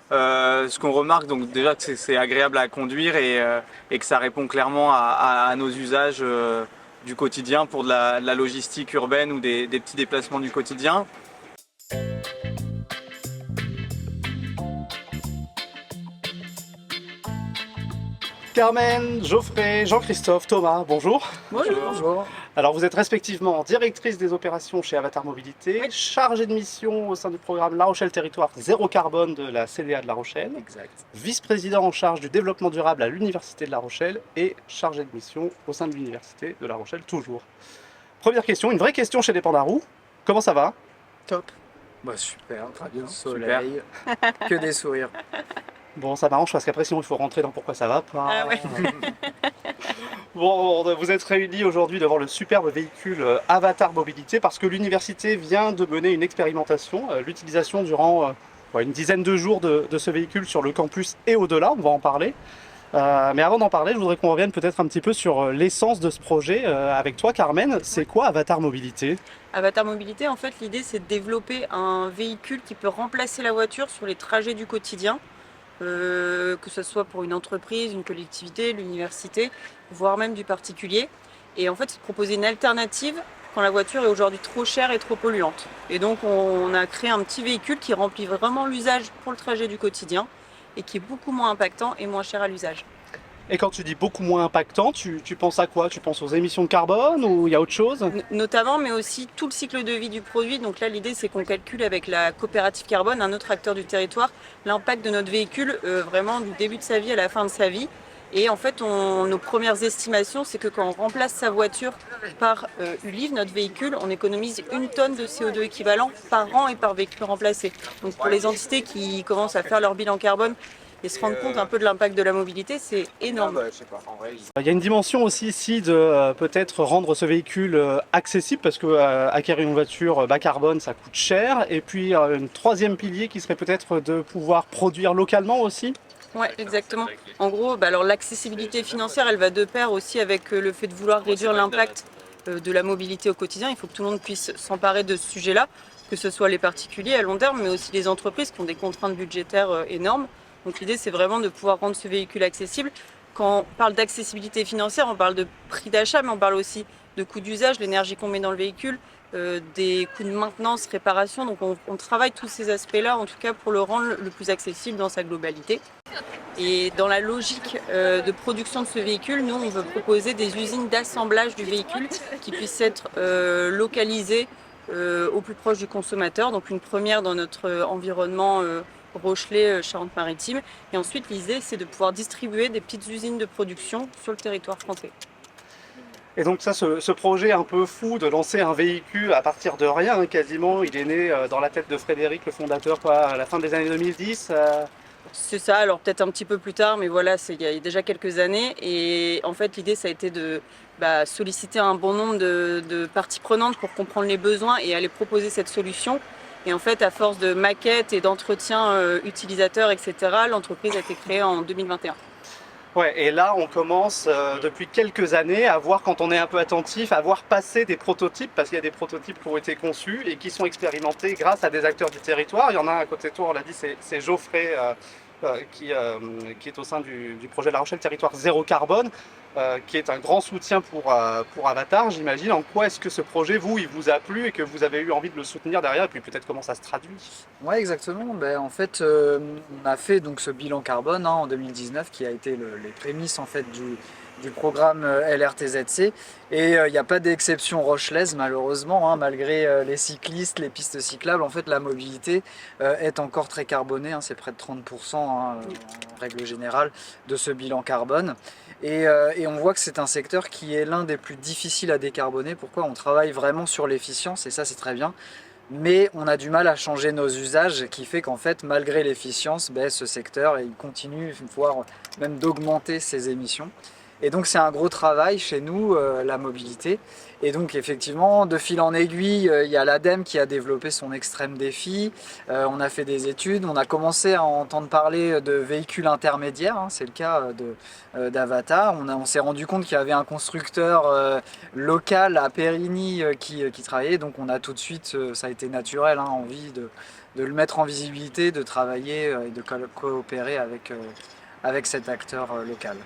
Ce qu'on remarque, donc déjà que c'est agréable à conduire et que ça répond clairement à nos usages du quotidien pour de la logistique urbaine ou des petits déplacements du quotidien. Carmen, Geoffrey, Jean-Christophe, Thomas, bonjour. Bonjour. Alors vous êtes respectivement directrice des opérations chez Avatar Mobilité, Oui. chargée de mission au sein du programme La Rochelle Territoire Zéro Carbone de la CDA de La Rochelle, Exact. vice-président en charge du développement durable à l'Université de La Rochelle et chargée de mission au sein de l'Université de La Rochelle toujours. Première question, une vraie question chez les Pandarous. Comment ça va? Top. Bah super, très bien. Super. Soleil, que des sourires. Bon, ça m'arrange parce qu'après sinon il faut rentrer dans pourquoi ça va pas. Ah ouais. Bon, vous êtes réunis aujourd'hui devant le superbe véhicule Avatar Mobilité parce que l'université vient de mener une expérimentation, l'utilisation durant une dizaine de jours de ce véhicule sur le campus et au-delà, on va en parler. Mais avant d'en parler, je voudrais qu'on revienne peut-être un petit peu sur l'essence de ce projet avec toi Carmen. C'est quoi Avatar Mobilité? Avatar Mobilité, en fait, l'idée c'est de développer un véhicule qui peut remplacer la voiture sur les trajets du quotidien, que ce soit pour une entreprise, une collectivité, l'université, voire même du particulier. Et en fait, c'est de proposer une alternative quand la voiture est aujourd'hui trop chère et trop polluante. Et donc, on a créé un petit véhicule qui remplit vraiment l'usage pour le trajet du quotidien et qui est beaucoup moins impactant et moins cher à l'usage. Et quand tu dis beaucoup moins impactant, tu penses à quoi? Tu penses aux émissions de carbone ou il y a autre chose? Notamment, mais aussi tout le cycle de vie du produit. Donc là, l'idée, c'est qu'on calcule avec la coopérative carbone, un autre acteur du territoire, l'impact de notre véhicule vraiment du début de sa vie à la fin de sa vie. Et en fait, nos premières estimations, c'est que quand on remplace sa voiture par Uliv, notre véhicule, on économise 1 tonne de CO2 équivalent par an et par véhicule remplacé. Donc pour les entités qui commencent à faire leur bilan carbone et se rendre compte un peu de l'impact de la mobilité, c'est énorme. Il y a une dimension aussi ici de peut-être rendre ce véhicule accessible parce que acquérir une voiture bas carbone ça coûte cher. Et puis une troisième pilier qui serait peut-être de pouvoir produire localement aussi. Ouais, exactement. En gros, alors l'accessibilité financière, elle va de pair aussi avec le fait de vouloir réduire l'impact de la mobilité au quotidien. Il faut que tout le monde puisse s'emparer de ce sujet-là, que ce soit les particuliers à long terme, mais aussi les entreprises qui ont des contraintes budgétaires énormes. Donc l'idée, c'est vraiment de pouvoir rendre ce véhicule accessible. Quand on parle d'accessibilité financière, on parle de prix d'achat, mais on parle aussi de coût d'usage, l'énergie qu'on met dans le véhicule, des coûts de maintenance, réparation. Donc on travaille tous ces aspects-là, en tout cas pour le rendre le plus accessible dans sa globalité. Et dans la logique de production de ce véhicule, nous, on veut proposer des usines d'assemblage du véhicule qui puissent être localisées au plus proche du consommateur. Donc une première dans notre environnement Rochelet, Charente-Maritime. Et ensuite, l'idée, c'est de pouvoir distribuer des petites usines de production sur le territoire français. Et donc ça, ce projet un peu fou de lancer un véhicule à partir de rien, quasiment, il est né dans la tête de Frédéric, le fondateur, à la fin des années 2010. C'est ça, alors peut-être un petit peu plus tard, mais voilà, c'est il y a déjà quelques années. Et en fait, l'idée, ça a été de solliciter un bon nombre de parties prenantes pour comprendre les besoins et aller proposer cette solution. Et en fait, à force de maquettes et d'entretien utilisateurs, etc., l'entreprise a été créée en 2021. Ouais, et là, on commence depuis quelques années à voir, quand on est un peu attentif, à voir passer des prototypes, parce qu'il y a des prototypes qui ont été conçus et qui sont expérimentés grâce à des acteurs du territoire. Il y en a un à côté de toi, on l'a dit, c'est Geoffrey qui est au sein du projet La Rochelle Territoire Zéro Carbone, qui est un grand soutien pour Avatar, j'imagine. En quoi est-ce que ce projet, il vous a plu et que vous avez eu envie de le soutenir derrière, et puis peut-être comment ça se traduit? Ouais, exactement. En fait, on a fait donc ce bilan carbone en 2019 qui a été les prémices en fait du programme LRTZC. Et il n'y a pas d'exception rochelaise malheureusement, malgré les cyclistes, les pistes cyclables. En fait, la mobilité est encore très carbonée. C'est près de 30% en règle générale de ce bilan carbone. Et on voit que c'est un secteur qui est l'un des plus difficiles à décarboner. Pourquoi? On travaille vraiment sur l'efficience et ça c'est très bien. Mais on a du mal à changer nos usages qui fait qu'en fait, malgré l'efficience, ce secteur il continue, voire même d'augmenter ses émissions. Et donc c'est un gros travail chez nous, la mobilité. Et donc effectivement, de fil en aiguille, il y a l'ADEME qui a développé son extrême défi. On a fait des études, on a commencé à entendre parler de véhicules intermédiaires, c'est le cas d'Avatar. On s'est rendu compte qu'il y avait un constructeur local à Périgny qui travaillait. Donc on a tout de suite, ça a été naturel, envie le mettre en visibilité, de travailler et de coopérer avec cet acteur local.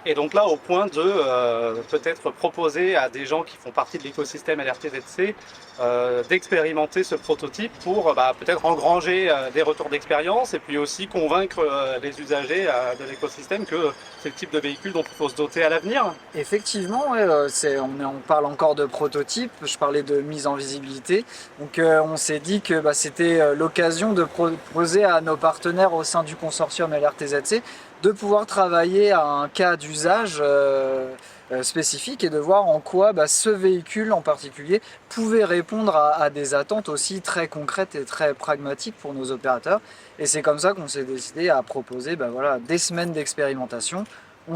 Et donc là, au point de peut-être proposer à des gens qui font partie de l'écosystème LRTZC d'expérimenter ce prototype pour peut-être engranger des retours d'expérience et puis aussi convaincre les usagers de l'écosystème que c'est le type de véhicule dont il faut se doter à l'avenir. Effectivement, ouais, on parle encore de prototype, je parlais de mise en visibilité. Donc on s'est dit que c'était l'occasion de proposer à nos partenaires au sein du consortium LRTZC de pouvoir travailler à un cas d'usage spécifique et de voir en quoi ce véhicule en particulier pouvait répondre à des attentes aussi très concrètes et très pragmatiques pour nos opérateurs. Et c'est comme ça qu'on s'est décidé à proposer des semaines d'expérimentation.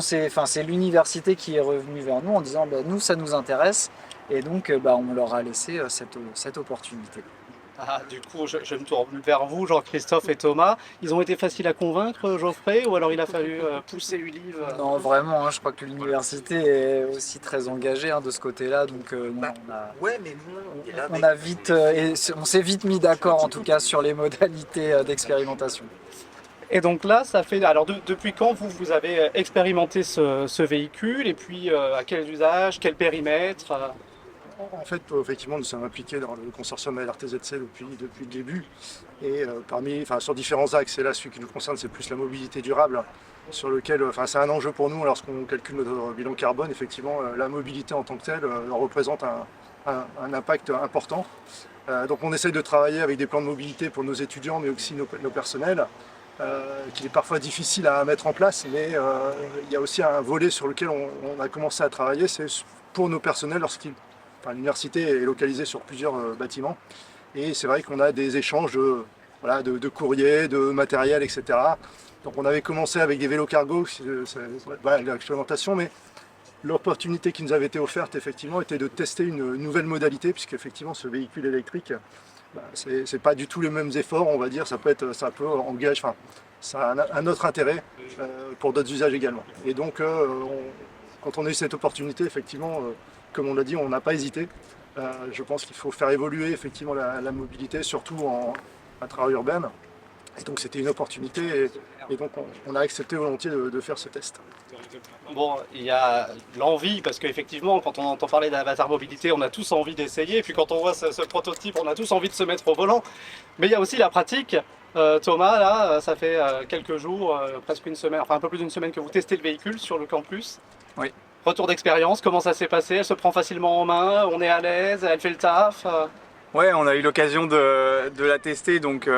C'est l'université qui est revenue vers nous en disant nous ça nous intéresse et donc on leur a laissé cette opportunité. Ah, du coup, je me tourne vers vous, Jean-Christophe et Thomas. Ils ont été faciles à convaincre, Geoffrey, ou alors il a fallu pousser Ulive Non, vraiment, je crois que l'université est aussi très engagée de ce côté-là, donc on s'est vite mis d'accord en tout cas sur les modalités d'expérimentation. Et donc là, ça fait. Alors, depuis quand vous avez expérimenté ce véhicule et puis à quels usages, quel périmètre En fait, effectivement, nous sommes impliqués dans le consortium LRTZC depuis le début. Et sur différents axes, et là, celui qui nous concerne, c'est plus la mobilité durable, sur lequel, c'est un enjeu pour nous lorsqu'on calcule notre bilan carbone. Effectivement, la mobilité en tant que telle représente un impact important. Donc, on essaye de travailler avec des plans de mobilité pour nos étudiants, mais aussi nos personnels, qu'il est parfois difficile à mettre en place. Mais il y a aussi un volet sur lequel on a commencé à travailler, c'est pour nos personnels l'université est localisée sur plusieurs bâtiments et c'est vrai qu'on a des échanges de courriers, de matériel, etc. Donc on avait commencé avec des vélos cargo, l'expérimentation, mais l'opportunité qui nous avait été offerte effectivement était de tester une nouvelle modalité, puisque effectivement ce véhicule électrique, c'est pas du tout les mêmes efforts, on va dire, ça a un autre intérêt pour d'autres usages également. Et donc quand on a eu cette opportunité, effectivement, comme on l'a dit, on n'a pas hésité. Je pense qu'il faut faire évoluer effectivement la mobilité, surtout à travers urbaine. Et donc c'était une opportunité et donc on a accepté volontiers de faire ce test. Bon, il y a l'envie, parce qu'effectivement, quand on entend parler d'avatar mobilité, on a tous envie d'essayer. Et puis quand on voit ce prototype, on a tous envie de se mettre au volant. Mais il y a aussi la pratique. Thomas, là, ça fait quelques jours, presque une semaine, enfin un peu plus d'une semaine que vous testez le véhicule sur le campus. Oui. Retour d'expérience, comment ça s'est passé? Elle se prend facilement en main, on est à l'aise, elle fait le taf Ouais, on a eu l'occasion de la tester, donc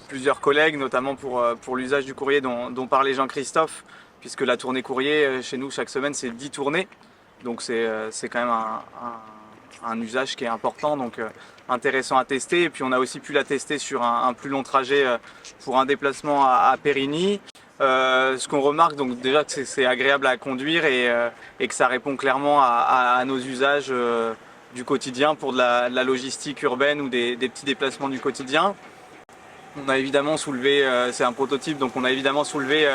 plusieurs collègues, notamment pour l'usage du courrier dont parlait Jean-Christophe, puisque la tournée courrier chez nous chaque semaine c'est 10 tournées, donc c'est quand même un usage qui est important, donc intéressant à tester. Et puis on a aussi pu la tester sur un plus long trajet pour un déplacement à Périgny. Ce qu'on remarque, donc déjà que c'est agréable à conduire et que ça répond clairement à nos usages du quotidien pour de la logistique urbaine ou des petits déplacements du quotidien. On a évidemment soulevé, c'est un prototype, donc on a évidemment soulevé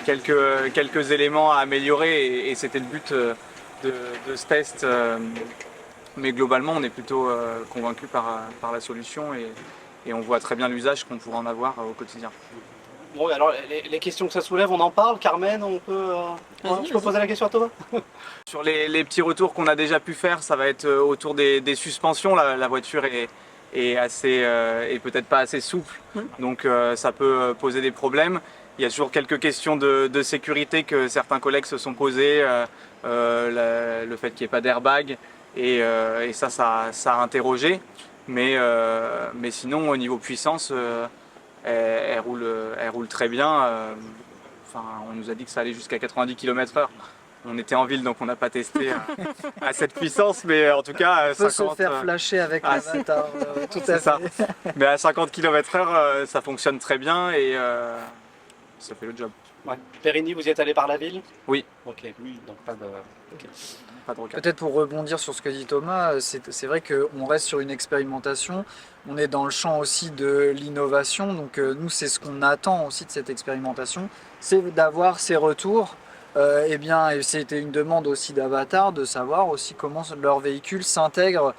quelques éléments à améliorer et c'était le but de ce test. Mais globalement, on est plutôt convaincu par la solution et on voit très bien l'usage qu'on pourrait en avoir au quotidien. Bon, alors les questions que ça soulève, on en parle. Carmen, je peux poser la question à Thomas? Sur les petits retours qu'on a déjà pu faire, ça va être autour des suspensions. La voiture est peut-être pas assez souple, donc ça peut poser des problèmes. Il y a toujours quelques questions de sécurité que certains collègues se sont posées, le fait qu'il n'y ait pas d'airbag, et ça a interrogé. Mais sinon, au niveau puissance, elle roule très bien. On nous a dit que ça allait jusqu'à 90 km/h. On était en ville, donc on n'a pas testé à cette puissance, mais en tout cas, on peut se faire flasher avec l'avatar, tout à fait. Mais à 50 km/h, ça fonctionne très bien et ça fait le job. Ouais. Périgny, vous y êtes allé par la ville? Oui. Ok, donc pas de... Okay. Peut-être pour rebondir sur ce que dit Thomas, c'est vrai qu'on reste sur une expérimentation, on est dans le champ aussi de l'innovation, donc nous c'est ce qu'on attend aussi de cette expérimentation, c'est d'avoir ces retours. Et c'était une demande aussi d'Avatar de savoir aussi comment leur véhicule s'intègre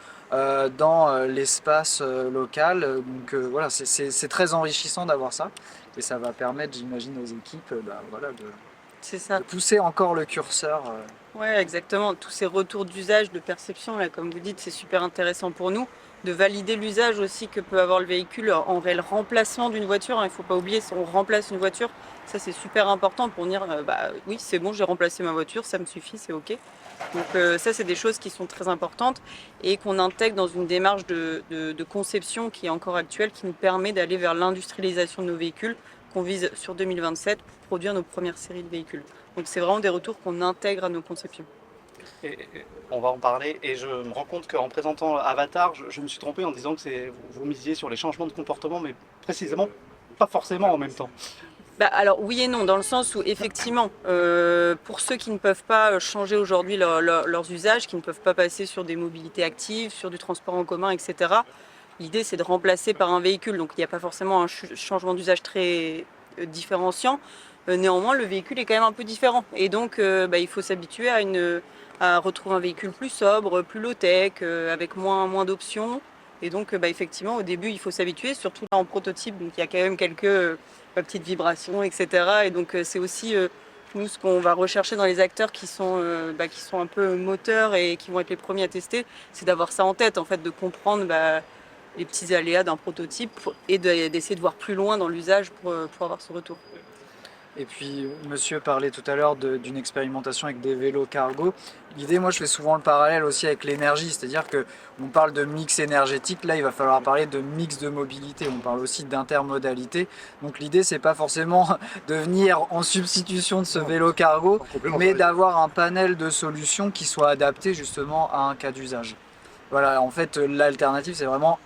dans l'espace local. Donc voilà, c'est très enrichissant d'avoir ça et ça va permettre, j'imagine, aux équipes voilà, C'est ça. de pousser encore le curseur. Ouais, exactement. Tous ces retours d'usage, de perception, là, comme vous dites, c'est super intéressant pour nous. De valider l'usage aussi que peut avoir le véhicule en réel remplacement d'une voiture. Il ne faut pas oublier, si on remplace une voiture, ça c'est super important pour dire oui, c'est bon, j'ai remplacé ma voiture, ça me suffit, c'est OK. Donc ça, c'est des choses qui sont très importantes et qu'on intègre dans une démarche de conception qui est encore actuelle, qui nous permet d'aller vers l'industrialisation de nos véhicules qu'on vise sur 2027 pour produire nos premières séries de véhicules. Donc c'est vraiment des retours qu'on intègre à nos conceptions. Et on va en parler. Et je me rends compte qu'en présentant Avatar, je me suis trompé en disant que vous misiez sur les changements de comportement, mais précisément pas forcément en même temps. Alors oui et non, dans le sens où effectivement, pour ceux qui ne peuvent pas changer aujourd'hui leurs usages, qui ne peuvent pas passer sur des mobilités actives, sur du transport en commun, etc., l'idée c'est de remplacer par un véhicule. Donc il n'y a pas forcément un changement d'usage très différenciant. Néanmoins, le véhicule est quand même un peu différent. Et donc il faut s'habituer à retrouver un véhicule plus sobre, plus low-tech, avec moins d'options. Et donc effectivement, au début, il faut s'habituer, surtout là en prototype, donc il y a quand même quelques petites vibrations, etc. Et donc c'est aussi nous ce qu'on va rechercher dans les acteurs qui sont un peu moteurs et qui vont être les premiers à tester, c'est d'avoir ça en tête, en fait, de comprendre les petits aléas d'un prototype et d'essayer de voir plus loin dans l'usage pour avoir ce retour. Et puis, monsieur parlait tout à l'heure d'une expérimentation avec des vélos cargo. L'idée, moi, je fais souvent le parallèle aussi avec l'énergie, c'est-à-dire qu'on parle de mix énergétique, là, il va falloir parler de mix de mobilité. On parle aussi d'intermodalité. Donc, l'idée, c'est pas forcément de venir en substitution de ce vélo cargo, mais d'avoir un panel de solutions qui soit adapté justement à un cas d'usage. Voilà, en fait, l'alternative, c'est vraiment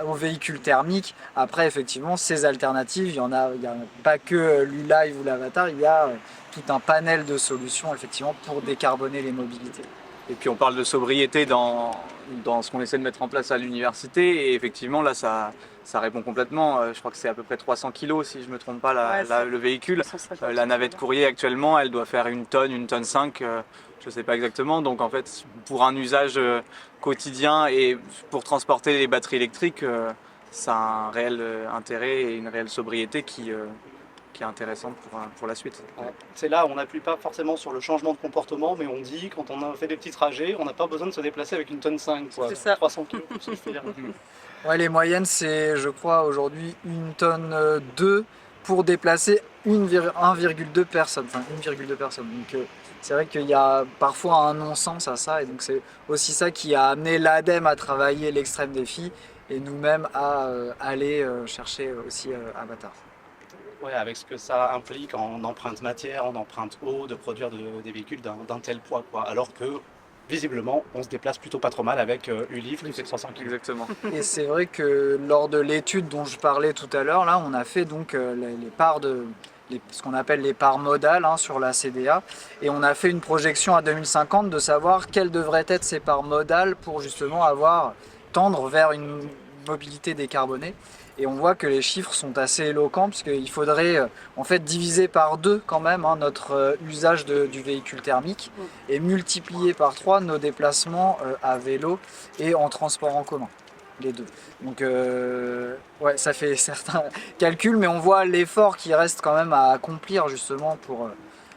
au véhicule thermique. Après, effectivement, ces alternatives, il y a pas que l'U-Live ou l'Avatar, il y a tout un panel de solutions, effectivement, pour décarboner les mobilités. Et puis on parle de sobriété dans ce qu'on essaie de mettre en place à l'université. Et effectivement, là, ça répond complètement. Je crois que c'est à peu près 300 kilos, si je ne me trompe pas, le véhicule. La navette courrier, actuellement, elle doit faire 1 tonne 5. Je ne sais pas exactement. Donc en fait, pour un usage quotidien et pour transporter les batteries électriques, ça a un réel intérêt et une réelle sobriété qui est intéressante pour la suite. Ouais. C'est là où on n'appuie pas forcément sur le changement de comportement, mais on dit quand on a fait des petits trajets, on n'a pas besoin de se déplacer avec 1 tonne 5, quoi. C'est ça. 300 kg, c'est ce que je veux dire. Ouais, les moyennes, c'est, je crois, aujourd'hui 1 tonne 2 pour déplacer 1,2 personnes. Enfin, 1,2 personnes. Donc, c'est vrai qu'il y a parfois un non-sens à ça, et donc c'est aussi ça qui a amené l'ADEME à travailler l'extrême défi et nous-mêmes à aller chercher aussi Avatar. Ouais, avec ce que ça implique en empreinte matière, en empreinte eau, de produire des véhicules d'un tel poids, quoi. Alors que, visiblement, on se déplace plutôt pas trop mal avec Uliv qui fait 300 kg. Exactement. Et c'est vrai que lors de l'étude dont je parlais tout à l'heure, là, on a fait donc les parts ce qu'on appelle les parts modales sur la CDA, et on a fait une projection à 2050 de savoir quelles devraient être ces parts modales pour justement tendre vers une mobilité décarbonée. Et on voit que les chiffres sont assez éloquents, puisqu'il faudrait en fait diviser par 2 quand même notre usage du véhicule thermique et multiplier par 3 nos déplacements à vélo et en transport en commun, les deux. Donc ouais, ça fait certains calculs, mais on voit l'effort qui reste quand même à accomplir justement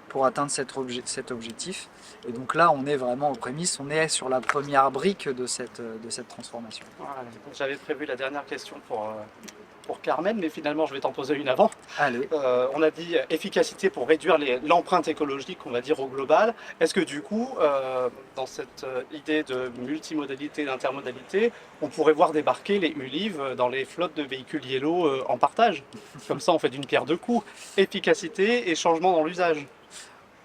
pour atteindre cet objectif. Et donc là, on est vraiment aux prémices, on est sur la première brique de cette transformation. Voilà. J'avais prévu la dernière question pour Carmen, mais finalement je vais t'en poser une avant. Allez. On a dit efficacité pour réduire l'empreinte écologique, on va dire au global. Est-ce que du coup, dans cette idée de multimodalité, d'intermodalité, on pourrait voir débarquer les Uliv dans les flottes de véhicules Yellow en partage? Comme ça, on fait d'une pierre deux coups. Efficacité et changement dans l'usage.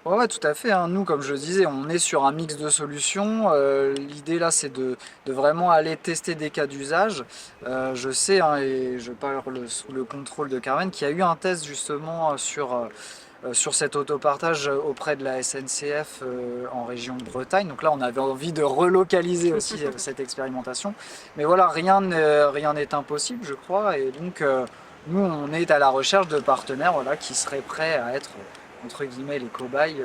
Ouais, tout à fait. Nous, comme je le disais, on est sur un mix de solutions. L'idée là, c'est de vraiment aller tester des cas d'usage. Je sais, et je parle sous le contrôle de Carmen, qu'il y a eu un test justement sur cet autopartage auprès de la SNCF en région de Bretagne. Donc là, on avait envie de relocaliser aussi cette expérimentation. Mais voilà, rien n'est impossible, je crois. Et donc, nous, on est à la recherche de partenaires qui seraient prêts à être entre guillemets les cobayes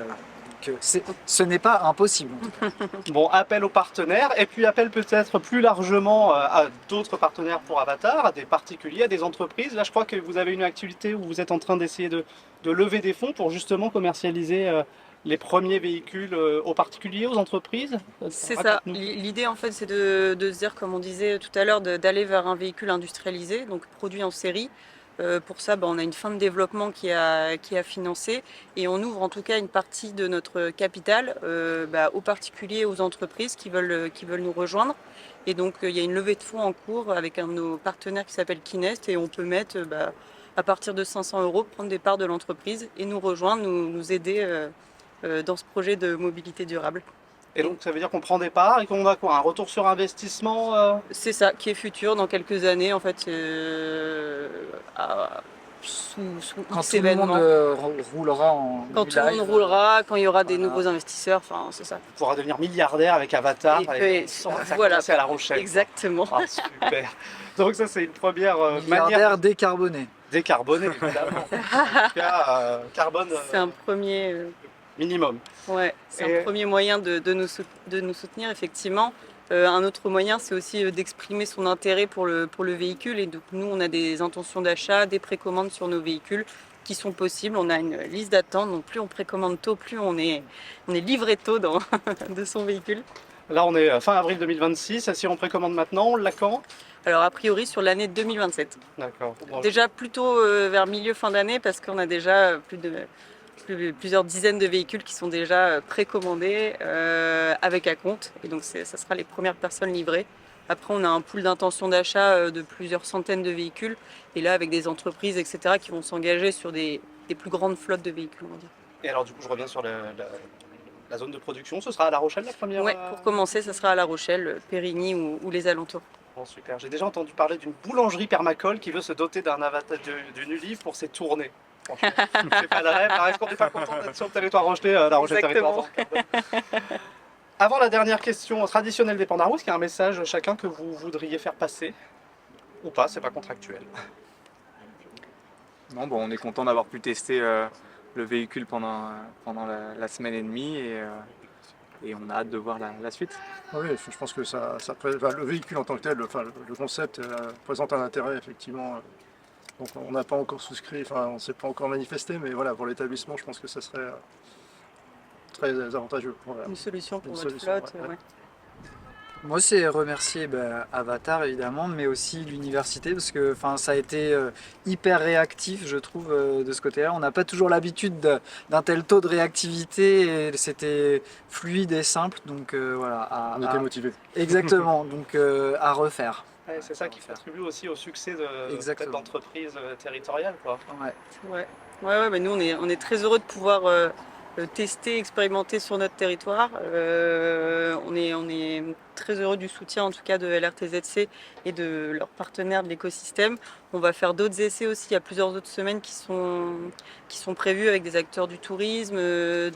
Donc ce n'est pas impossible. Bon, appel aux partenaires et puis appel peut-être plus largement à d'autres partenaires pour Avatar, à des particuliers, à des entreprises. Là, je crois que vous avez une activité où vous êtes en train d'essayer de lever des fonds pour justement commercialiser les premiers véhicules aux particuliers, aux entreprises. C'est ça. Raconte-nous. L'idée, en fait, c'est de se dire, comme on disait tout à l'heure, d'aller vers un véhicule industrialisé, donc produit en série. Pour ça, on a une fin de développement qui a financé et on ouvre en tout cas une partie de notre capital aux particuliers, aux entreprises qui veulent nous rejoindre. Et donc, il y a une levée de fonds en cours avec un de nos partenaires qui s'appelle Kinest et on peut mettre à partir de 500 €, prendre des parts de l'entreprise et nous rejoindre, nous aider dans ce projet de mobilité durable. Et donc, ça veut dire qu'on prend des parts et qu'on a quoi? Un retour sur investissement C'est ça, qui est futur dans quelques années, en fait, sous Quand X tout le monde événements. roulera en Quand tout le monde roulera, quand il y aura des Voilà. nouveaux investisseurs, enfin, c'est ça. On pourra devenir milliardaire avec Avatar Et sans voilà. commencer à La Rochelle. Exactement. Ah, super. Donc ça, c'est une première manière milliardaire décarboné. décarbonée, évidemment. En tout cas, carbone C'est un premier, minimum. ouais, c'est Et- un premier moyen de nous soutenir, effectivement. Un autre moyen, c'est aussi d'exprimer son intérêt pour le véhicule. Et donc, nous, on a des intentions d'achat, des précommandes sur nos véhicules qui sont possibles. On a une liste d'attente, donc plus on précommande tôt, plus on est livré tôt de son véhicule. Là, on est fin avril 2026. Si on précommande maintenant, on l'a quand? Alors, a priori, sur l'année 2027. D'accord. Bon, Déjà plutôt vers milieu fin d'année parce qu'on a déjà plusieurs dizaines de véhicules qui sont déjà précommandés avec acompte et donc ça sera les premières personnes livrées. Après on a un pool d'intention d'achat de plusieurs centaines de véhicules et là avec des entreprises etc. qui vont s'engager sur des plus grandes flottes de véhicules on va dire. Et alors, du coup, je reviens sur la zone de production. Ce sera à La Rochelle la première Ouais, pour commencer ça sera à La Rochelle, Périgny ou les alentours. Bon, super. J'ai déjà entendu parler d'une boulangerie permacole qui veut se doter d'un avatar d'une Ulive pour ses tournées. Franchement, c'est pas le rêve. Alors, est-ce qu'on n'est pas content d'être sur le territoire rochelais, La Rochelle Exactement. territoire. Avant la dernière question traditionnelle des Pandarous, est-ce qu'il y a un message chacun que vous voudriez faire passer? Ou pas, c'est pas contractuel. Non, on est content d'avoir pu tester le véhicule pendant la semaine et demie et on a hâte de voir la suite. Ah oui, je pense que le véhicule en tant que tel, le concept présente un intérêt effectivement. Donc on n'a pas encore souscrit, on ne s'est pas encore manifesté, mais voilà, pour l'établissement, je pense que ça serait très avantageux. Voilà. Une solution pour Une votre solution, flotte. ouais. Ouais. Moi, c'est remercier Avatar évidemment, mais aussi l'université parce que ça a été hyper réactif, je trouve, de ce côté-là. On n'a pas toujours l'habitude d'un tel taux de réactivité et c'était fluide et simple, donc voilà. On était motivés. Exactement, donc à refaire. Ouais, c'est ça qui contribue aussi au succès de Exactement. l'entreprise territoriale, quoi. Ouais. Ouais, nous on est très heureux de pouvoir tester, expérimenter sur notre territoire. On est très heureux du soutien en tout cas de LRTZC et de leurs partenaires de l'écosystème. On va faire d'autres essais aussi, il y a plusieurs autres semaines qui sont prévues avec des acteurs du tourisme, de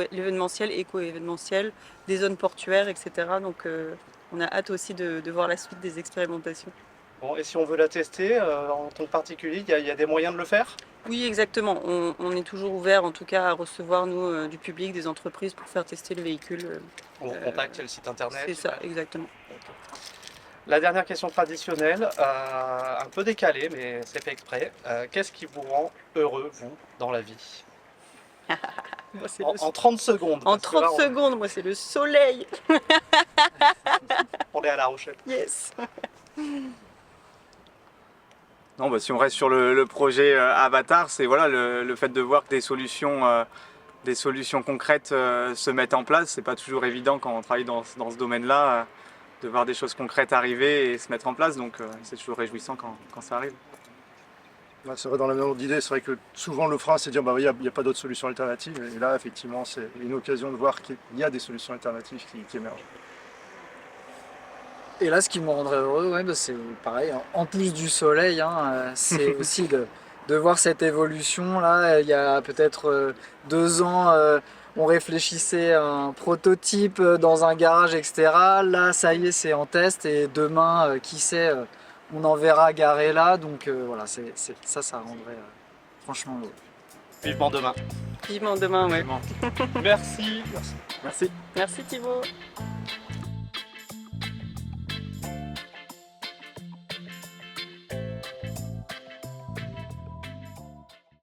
l'événementiel, éco-événementiel, des zones portuaires, etc. Donc on a hâte aussi de voir la suite des expérimentations. Bon, et si on veut la tester en tant que particulier, il y a des moyens de le faire? Oui, exactement. On est toujours ouvert en tout cas à recevoir nous du public, des entreprises pour faire tester le véhicule. On vous contacte, il y a le site internet. C'est ça, exactement. La dernière question traditionnelle, un peu décalée, mais c'est fait exprès. Qu'est-ce qui vous rend heureux, vous, dans la vie? Moi, c'est En 30 secondes. En parce que là, 30 secondes, moi c'est le soleil. on est à La Rochelle. Yes. Non, si on reste sur le projet Avatar, c'est voilà, le fait de voir que des solutions concrètes se mettent en place. C'est pas toujours évident quand on travaille dans ce domaine-là de voir des choses concrètes arriver et se mettre en place. Donc c'est toujours réjouissant quand ça arrive. Ouais, c'est vrai, dans la même ordre d'idée, c'est vrai que souvent le frein, c'est de dire il n'y a pas d'autres solutions alternatives. Et là, effectivement, c'est une occasion de voir qu'il y a des solutions alternatives qui émergent. Et là, ce qui me rendrait heureux, c'est pareil, en plus du soleil, c'est aussi de voir cette évolution. Là, il y a peut-être 2 ans, on réfléchissait à un prototype dans un garage, etc. Là, ça y est, c'est en test et demain, qui sait, on en verra garé là. Donc voilà, ça rendrait franchement heureux. Vivement demain. Vivement demain, ouais. Vraiment. Merci. Merci. Merci Thibaut.